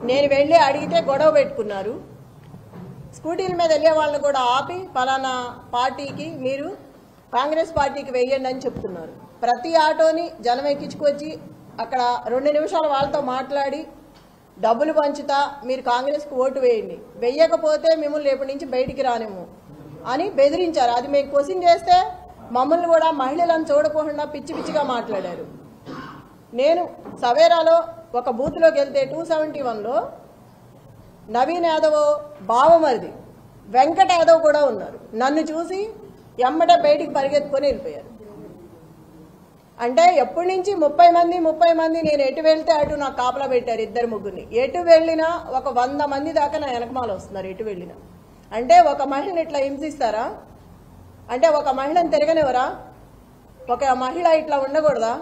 నేను వెళ్ళి అడిగితే గొడవ పెట్టుకున్నారు. స్కూటీల మీద వెళ్ళే వాళ్ళని కూడా ఆపి పలానా పార్టీకి మీరు కాంగ్రెస్ పార్టీకి వెయ్యండి అని చెప్తున్నారు. ప్రతి ఆటోని జనం ఎక్కించుకొచ్చి అక్కడ 2 నిమిషాలు వాళ్ళతో మాట్లాడి డబ్బులు పంచుతా మీరు కాంగ్రెస్కి ఓటు వేయండి, వెయ్యకపోతే మిమ్మల్ని రేపటి నుంచి బయటికి రానిము అని బెదిరించారు. అది మేము క్వశ్చన్ చేస్తే మమ్మల్ని కూడా మహిళలను చూడకుండా పిచ్చి పిచ్చిగా మాట్లాడారు. నేను సవేరాలో ఒక బూత్లోకి వెళ్తే 271లో నవీన్ యాదవ్ బావమరిది వెంకట యాదవ్ కూడా ఉన్నారు. నన్ను చూసి ఎమ్మటే బయటికి పరిగెత్తుకొని వెళ్ళిపోయారు. అంటే ఎప్పటి నుంచి 30 మంది నేను ఎటు వెళ్తే అటు నాకు కాపలా పెట్టారు. 2-3 ఎటు వెళ్ళినా ఒక 100 మంది దాకా నా వెనకమాల వస్తున్నారు. ఎటు వెళ్ళినా అంటే ఒక మహిళని ఇట్లా హింసిస్తారా? అంటే ఒక మహిళను తిరగనివరా? ఒక మహిళ ఇట్లా ఉండకూడదా?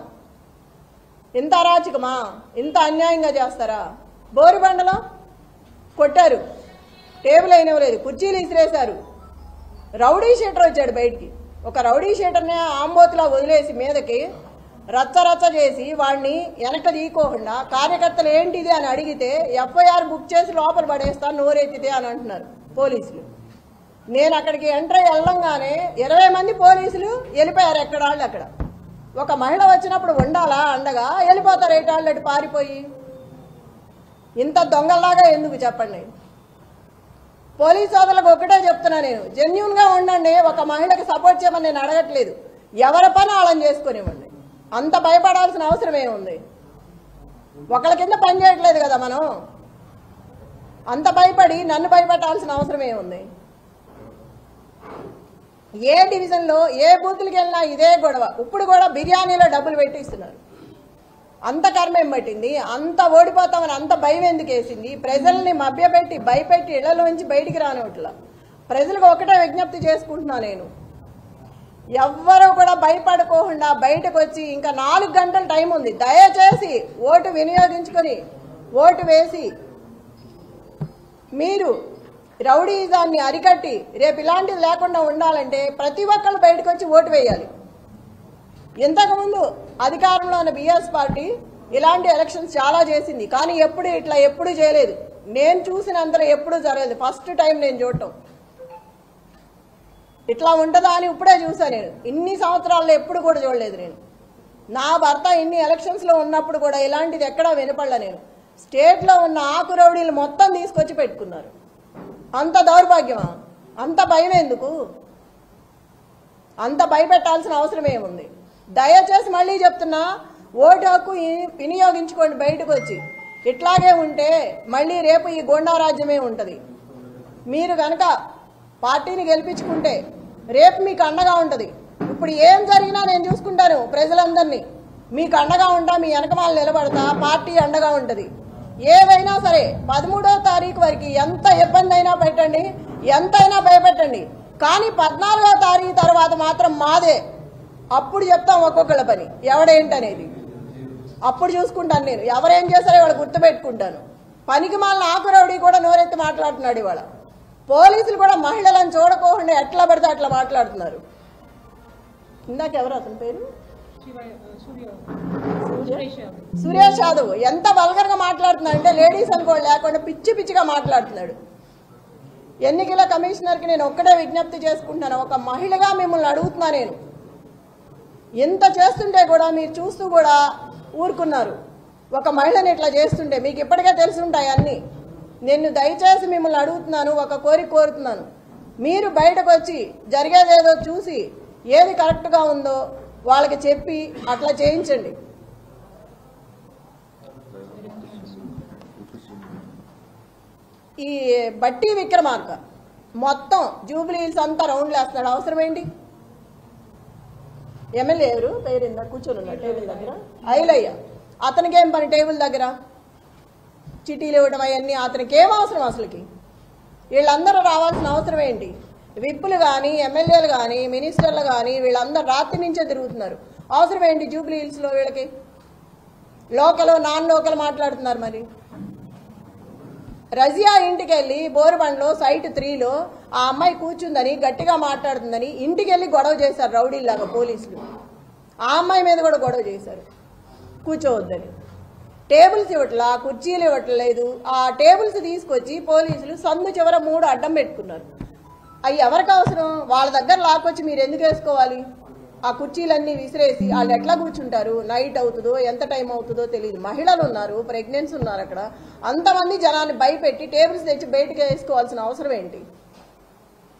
ఇంత అరాచకమా? ఇంత అన్యాయంగా చేస్తారా? బోరుబండలో కొట్టారు, టేబుల్ అయినవలేదు, కుర్చీలు ఇసిరేశారు. రౌడీ షీటర్ వచ్చాడు బయటికి. ఒక రౌడీ షీటర్ని ఆంబోతులా వదిలేసి మీదకి రచ్చ చేసి వాడిని వెనక తీయకోకుండా కార్యకర్తలు ఏంటిది అని అడిగితే ఎఫ్ఐఆర్ బుక్ చేసి లోపల పడేస్తాను నోరెత్తితే అని అంటున్నారు పోలీసులు. నేను అక్కడికి ఎంటర్ వెళ్ళంగానే 20 మంది పోలీసులు వెళ్ళిపోయారు ఎక్కడ వాళ్ళు అక్కడ. ఒక మహిళ వచ్చినప్పుడు ఉండాలా అండగా? వెళ్ళిపోతారు ఏటాళ్ళు అటు పారిపోయి. ఇంత దొంగల్లాగా ఎందుకు చెప్పండి? పోలీసు సోదరులకు ఒకటే చెప్తున్నా, నేను జెన్యూన్గా ఉండండి. ఒక మహిళకి సపోర్ట్ చేయమని నేను అడగట్లేదు. ఎవరి పని వాళ్ళని చేసుకునివ్వండి. అంత భయపడాల్సిన అవసరం ఏముంది? ఒకళ్ళ కింద పని చేయట్లేదు కదా మనం. అంత భయపడి నన్ను భయపెట్టాల్సిన అవసరం ఏముంది? ఏ డివిజన్లో ఏ బూతులకి వెళ్ళినా ఇదే గొడవ. ఇప్పుడు కూడా బిర్యానీలో డబ్బులు పెట్టిస్తున్నారు. అంత కర్మేం పట్టింది? అంత ఓడిపోతామని అంత భయం ఎందుకు వేసింది? ప్రజల్ని మభ్యపెట్టి భయపెట్టి ఇళ్లలోంచి బయటికి రానివట్లా. ప్రజలకు ఒకటే విజ్ఞప్తి చేసుకుంటున్నా, నేను ఎవ్వరూ కూడా భయపడుకోకుండా బయటకు వచ్చి ఇంకా 4 గంటల టైం ఉంది. దయచేసి ఓటు వినియోగించుకొని ఓటు వేసి మీరు రౌడీజాన్ని అరికట్టి రేపు ఇలాంటిది లేకుండా ఉండాలంటే ప్రతి ఒక్కళ్ళు బయటకు వచ్చి ఓటు వేయాలి. ఇంతకుముందు అధికారంలో ఉన్న బీఆర్ఎస్ పార్టీ ఇలాంటి ఎలక్షన్స్ చాలా చేసింది, కానీ ఎప్పుడు చేయలేదు. నేను చూసినంతలో ఎప్పుడూ జరగలేదు. ఫస్ట్ టైం నేను చూడటం. ఇట్లా ఉంటుందా అని ఇప్పుడే చూసా. నేను ఇన్ని సంవత్సరాల్లో ఎప్పుడు కూడా చూడలేదు. నేను నా భర్త ఇన్ని ఎలక్షన్స్లో ఉన్నప్పుడు కూడా ఇలాంటిది ఎక్కడా వినపడలే. నేను స్టేట్లో ఉన్న ఆకు రౌడీలు మొత్తం తీసుకొచ్చి పెట్టుకున్నారు. అంత దౌర్భాగ్యమా? అంత భయం ఎందుకు? అంత భయపెట్టాల్సిన అవసరం ఏముంది? దయచేసి మళ్ళీ చెప్తున్నా, ఓటు హక్కు వినియోగించుకోండి బయటకు వచ్చి. ఇట్లాగే ఉంటే మళ్ళీ రేపు ఈ గోండా రాజ్యమే ఉంటుంది. మీరు కనుక పార్టీని గెలిపించుకుంటే రేపు మీకు అండగా ఉంటుంది. ఇప్పుడు ఏం జరిగినా నేను చూసుకుంటాను. ప్రజలందరినీ మీకు అండగా ఉంటా, మీ వెనకమాల నిలబడతా, పార్టీ అండగా ఉంటుంది. ఏవైనా సరే 13వ తారీఖు వరకు ఎంత ఇబ్బంది అయినా పెట్టండి, ఎంతైనా భయపెట్టండి, కానీ 14వ తారీఖు తర్వాత మాత్రం మాదే. అప్పుడు చెప్తాం ఒక్కొక్కళ్ళ పని ఎవడేంటనేది. అప్పుడు చూసుకుంటాను. నేను ఎవరేం చేశారో ఇవాళ గుర్తుపెట్టుకుంటాను. పనికి మాలిన ఆకురౌడీ కూడా నోరెత్తి మాట్లాడుతున్నాడు ఇవాళ. పోలీసులు కూడా మహిళలను చూడకోకుండా ఎట్లా పడితే అట్లా మాట్లాడుతున్నారు. ఇందాక ఎవరు అతని పేరు? సురేష్ యాదవ్ ఎంత వల్గర్గా మాట్లాడుతున్నాడు అంటే లేడీస్ అనుకోండి లేకుండా పిచ్చిగా మాట్లాడుతున్నాడు. ఎన్నికల కమిషనర్కి నేను ఒక్కటే విజ్ఞప్తి చేసుకుంటున్నాను. ఒక మహిళగా మిమ్మల్ని అడుగుతున్నా, నేను ఎంత చేస్తుంటే కూడా మీరు చూస్తూ కూడా ఊరుకున్నారు. ఒక మహిళని ఇట్లా చేస్తుంటే మీకు ఇప్పటికే తెలుసుంటాయి అన్నీ. నేను దయచేసి మిమ్మల్ని అడుగుతున్నాను, ఒక కోరిక కోరుతున్నాను. మీరు బయటకు వచ్చి జరిగేదేదో చూసి ఏది కరెక్ట్గా ఉందో వాళ్ళకి చెప్పి అట్లా చేయించండి. ఈ బట్టి విక్రమార్క మొత్తం జూబ్లీ హిల్స్ అంతా రౌండ్లు వేస్తున్నాడు. అవసరం ఏంటి? ఎమ్మెల్యే ఎవరు పేరిందా కూర్చొని ఉన్నాడు టేబుల్ దగ్గర? ఐలయ్య. అతనికేం పని టేబుల్ దగ్గర? చిటీలు ఇవ్వడం అవన్నీ అతనికి ఏం అవసరం? అసలుకి వీళ్ళందరూ రావాల్సిన అవసరం ఏంటి? విప్పులు కానీ ఎమ్మెల్యేలు కానీ మినిస్టర్లు కానీ వీళ్ళందరూ రాత్రి నుంచే తిరుగుతున్నారు. అవసరం ఏంటి జూబ్లీ హిల్స్లో వీళ్ళకి? లోకల్ నాన్ లోకల్ మాట్లాడుతున్నారు. మరి రజియా ఇంటికి వెళ్ళి బోరుబండలో సైట్ 3లో ఆ అమ్మాయి కూర్చుందని గట్టిగా మాట్లాడుతుందని ఇంటికి వెళ్ళి గొడవ చేశారు రౌడీలాగా పోలీసులు. ఆ అమ్మాయి మీద కూడా గొడవ చేశారు కూర్చోవద్దని. టేబుల్స్ ఇవ్వట్లా, కుర్చీలు ఇవ్వట్లేదు. ఆ టేబుల్స్ తీసుకొచ్చి పోలీసులు సందు చివర 3 అడ్డం పెట్టుకున్నారు. అవి ఎవరికి అవసరం? వాళ్ళ దగ్గర లాక్కొచ్చి మీరు ఎందుకు వేసుకోవాలి? ఆ కుర్చీలన్నీ విసిరేసి వాళ్ళు ఎట్లా కూర్చుంటారు? నైట్ అవుతుందో ఎంత టైం అవుతుందో తెలియదు. మహిళలు ఉన్నారు, ప్రెగ్నెన్సీ ఉన్నారు. అక్కడ అంతమంది జనాన్ని భయపెట్టి టేబుల్స్ తెచ్చి బయటకు వేసుకోవాల్సిన అవసరం ఏంటి?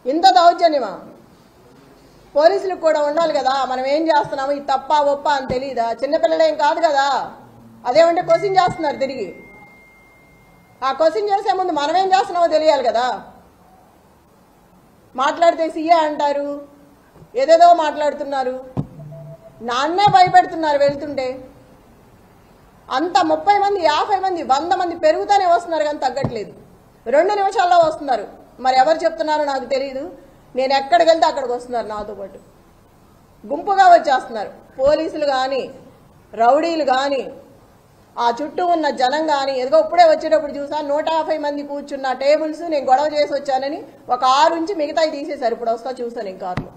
ఇంత దౌర్జన్యమా? పోలీసులకు కూడా ఉండాలి కదా, మనం ఏం చేస్తున్నాము, ఇది తప్ప ఒప్ప అని తెలియదా? చిన్నపిల్లలేం కాదు కదా. అదేమంటే క్వశ్చన్ చేస్తున్నారు తిరిగి. ఆ క్వశ్చన్ చేసే ముందు మనం ఏం చేస్తున్నామో తెలియాలి కదా. మాట్లాడితే సీఏ అంటారు, ఏదేదో మాట్లాడుతున్నారు. నాన్నే భయపెడుతున్నారు వెళ్తుంటే. అంత 30 మంది, 50 మంది, 100 మంది పెరుగుతూనే వస్తున్నారు కానీ తగ్గట్లేదు. 2 నిమిషాల్లో వస్తున్నారు. మరి ఎవరు చెప్తున్నారో నాకు తెలియదు. నేను ఎక్కడికి వెళ్తే అక్కడికి వస్తున్నారు నాతో పాటు. గుంపుగా వచ్చేస్తున్నారు. పోలీసులు కానీ, రౌడీలు కానీ, ఆ చుట్టూ ఉన్న జనం కానీ. ఎదుగో ఇప్పుడే వచ్చేటప్పుడు చూసా 150 మంది కూర్చున్న టేబుల్స్ నేను గొడవ చేసి వచ్చానని ఒక 6 నుంచి మిగతాయి తీసేశారు. ఇప్పుడు వస్తా చూసాను నేను కార్లో.